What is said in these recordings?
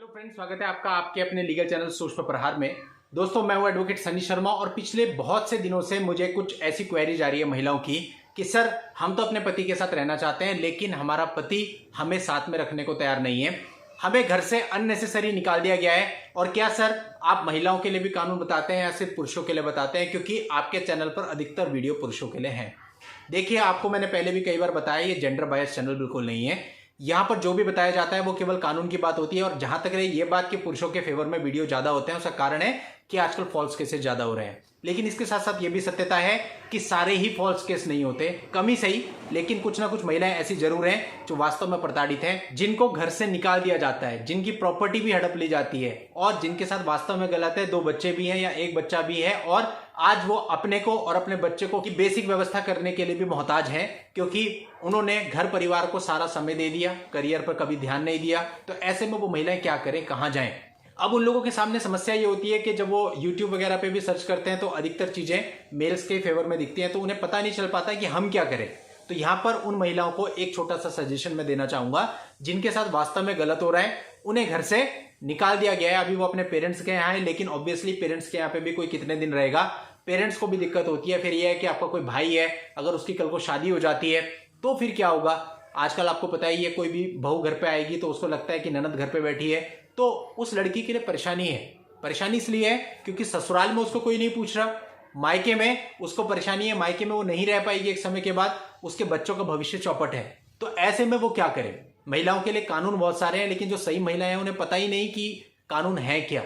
Hello friends, स्वागत है आपका आपके अपने लीगल चैनल सोच पर प्रहार में। दोस्तों, मैं हूं एडवोकेट सनी शर्मा और पिछले बहुत से दिनों से मुझे कुछ ऐसी क्वेरीज आ रही है महिलाओं की कि सर, हम तो अपने पति के साथ रहना चाहते हैं लेकिन हमारा पति हमें साथ में रखने को तैयार नहीं है, हमें घर से अननेसेसरी निकाल दिया गया है। और क्या सर, आप महिलाओं के लिए भी कानून बताते हैं या सिर्फ पुरुषों के लिए बताते हैं? क्योंकि आपके चैनल पर अधिकतर वीडियो पुरुषों के लिए हैं। देखिए, आपको मैंने पहले भी कई बार बताया, ये जेंडर बायस चैनल बिल्कुल नहीं है। यहाँ पर जो भी बताया जाता है वो केवल कानून की बात होती है। और जहां तक रही ये बात कि पुरुषों के फेवर में वीडियो ज्यादा होते हैं, उसका कारण है कि आजकल फॉल्स केसेस ज्यादा हो रहे हैं। लेकिन इसके साथ साथ ये भी सत्यता है कि सारे ही फॉल्स केस नहीं होते, कम ही सही, लेकिन कुछ ना कुछ महिलाएं ऐसी जरूर हैं जो वास्तव में प्रताड़ित हैं, जिनको घर से निकाल दिया जाता है, जिनकी प्रॉपर्टी भी हड़प ली जाती है और जिनके साथ वास्तव में गलत है। 2 बच्चे भी हैं या 1 बच्चा भी है और आज वो अपने को और अपने बच्चे को की बेसिक व्यवस्था करने के लिए भी मोहताज हैं, क्योंकि उन्होंने घर परिवार को सारा समय दे दिया, करियर पर कभी ध्यान नहीं दिया। तो ऐसे में वो महिलाएं क्या करें, कहां जाएं? अब उन लोगों के सामने समस्या ये होती है कि जब वो YouTube वगैरह पे भी सर्च करते हैं तो अधिकतर चीजें मेल्स के फेवर में दिखती हैं, तो उन्हें पता नहीं चल पाता कि हम क्या करें। तो यहां पर उन महिलाओं को एक छोटा सा सजेशन मैं देना चाहूंगा, जिनके साथ वास्तव में गलत हो रहा है, उन्हें घर से निकाल दिया गया है। अभी वो अपने पेरेंट्स के यहाँ है, लेकिन ऑब्वियसली पेरेंट्स के यहाँ पे भी कोई कितने दिन रहेगा, पेरेंट्स को भी दिक्कत होती है। फिर यह है कि आपका कोई भाई है, अगर उसकी कल को शादी हो जाती है तो फिर क्या होगा? आजकल आपको पता ही है, कोई भी बहू घर पे आएगी तो उसको लगता है कि ननद घर पे बैठी है, तो उस लड़की के लिए परेशानी है। परेशानी इसलिए है क्योंकि ससुराल में उसको कोई नहीं पूछ रहा, मायके में उसको परेशानी है, मायके में वो नहीं रह पाएगी एक समय के बाद, उसके बच्चों का भविष्य चौपट है। तो ऐसे में वो क्या करे? महिलाओं के लिए कानून बहुत सारे हैं, लेकिन जो सही महिलाएं हैं उन्हें पता ही नहीं कि कानून है क्या,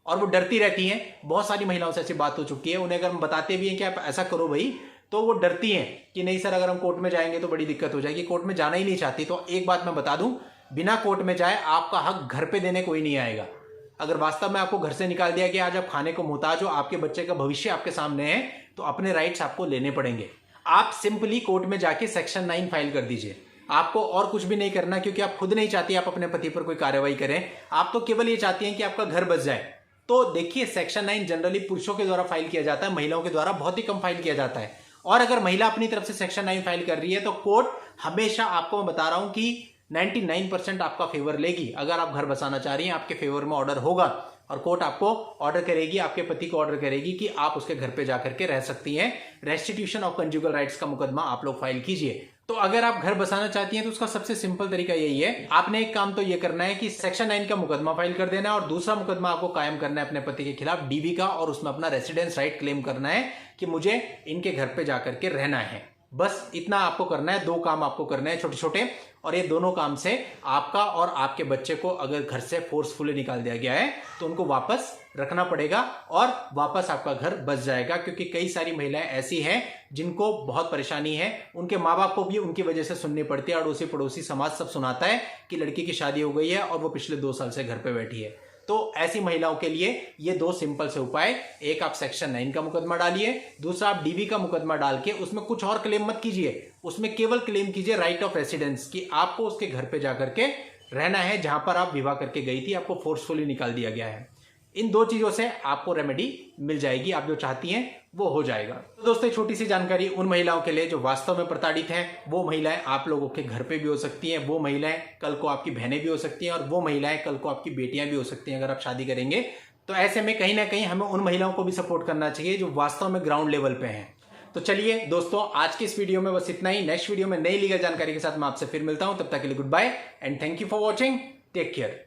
और वो डरती रहती हैं। बहुत सारी महिलाओं से ऐसी बात हो चुकी है, उन्हें अगर हम बताते भी हैं कि आप ऐसा करो भाई, तो वो डरती हैं कि नहीं सर, अगर हम कोर्ट में जाएंगे तो बड़ी दिक्कत हो जाएगी। कोर्ट में जाना ही नहीं चाहती। तो एक बात मैं बता दूं, बिना कोर्ट में जाए आपका हक घर पे देने कोई नहीं आएगा। अगर वास्तव में आपको घर से निकाल दिया गया, आज आप खाने को मुहताज हो, आपके बच्चे का भविष्य आपके सामने है, तो अपने राइट्स आपको लेने पड़ेंगे। आप सिंपली कोर्ट में जाके सेक्शन 9 फाइल कर दीजिए। आपको और कुछ भी नहीं करना, क्योंकि आप खुद नहीं चाहती आप अपने पति पर कोई कार्रवाई करें, आप तो केवल ये चाहती हैं कि आपका घर बच जाए। तो देखिए, सेक्शन 9 जनरली पुरुषों के द्वारा फाइल किया जाता है, महिलाओं के द्वारा बहुत ही कम फाइल किया जाता है। और अगर महिला अपनी तरफ से सेक्शन 9 फाइल कर रही है तो कोर्ट हमेशा, आपको मैं बता रहा हूं कि 99% आपका फेवर लेगी। अगर आप घर बसाना चाह रही हैं, आपके फेवर में ऑर्डर होगा और कोर्ट आपको ऑर्डर करेगी, आपके पति को ऑर्डर करेगी कि आप उसके घर पे जाकर के रह सकती हैं। रेस्टिट्यूशन ऑफ कंजुगल राइट्स का मुकदमा आप लोग फाइल कीजिए। तो अगर आप घर बसाना चाहती हैं तो उसका सबसे सिंपल तरीका यही है, आपने एक काम तो ये करना है कि सेक्शन 9 का मुकदमा फाइल कर देना है, और दूसरा मुकदमा आपको कायम करना है अपने पति के खिलाफ, डीवी का, और उसमें अपना रेसिडेंस राइट क्लेम करना है कि मुझे इनके घर पे जाकर के रहना है। बस इतना आपको करना है। 2 काम आपको करने हैं छोटे छोटे, और ये दोनों काम से आपका और आपके बच्चे को अगर घर से फोर्सफुली निकाल दिया गया है तो उनको वापस रखना पड़ेगा और वापस आपका घर बच जाएगा। क्योंकि कई सारी महिलाएं ऐसी हैं जिनको बहुत परेशानी है, उनके माँ बाप को भी उनकी वजह से सुननी पड़ती है, अड़ोसी पड़ोसी समाज सब सुनाता है कि लड़की की शादी हो गई है और वो पिछले 2 साल से घर पे बैठी है। तो ऐसी महिलाओं के लिए ये 2 सिंपल से उपाय, एक आप सेक्शन 9 का मुकदमा डालिए, दूसरा आप डीवी का मुकदमा डाल के उसमें कुछ और क्लेम मत कीजिए, उसमें केवल क्लेम कीजिए राइट ऑफ रेसिडेंस, कि आपको उसके घर पे जाकर के रहना है जहां पर आप विवाह करके गई थी, आपको फोर्सफुली निकाल दिया गया है। इन 2 चीजों से आपको रेमेडी मिल जाएगी, आप जो चाहती हैं वो हो जाएगा। तो दोस्तों, छोटी सी जानकारी उन महिलाओं के लिए जो वास्तव में प्रताड़ित हैं। वो महिलाएं आप लोगों के घर पे भी हो सकती हैं, वो महिलाएं कल को आपकी बहनें भी हो सकती हैं, और वो महिलाएं कल को आपकी बेटियां भी हो सकती हैं अगर आप शादी करेंगे। तो ऐसे में कहीं ना कहीं हमें उन महिलाओं को भी सपोर्ट करना चाहिए जो वास्तव में ग्राउंड लेवल पे हैं। तो चलिए दोस्तों, आज की इस वीडियो में बस इतना ही। नेक्स्ट वीडियो में नई लीगल जानकारी के साथ मैं आपसे फिर मिलता हूं। तब तक के लिए goodbye and thank you for watching. Take care.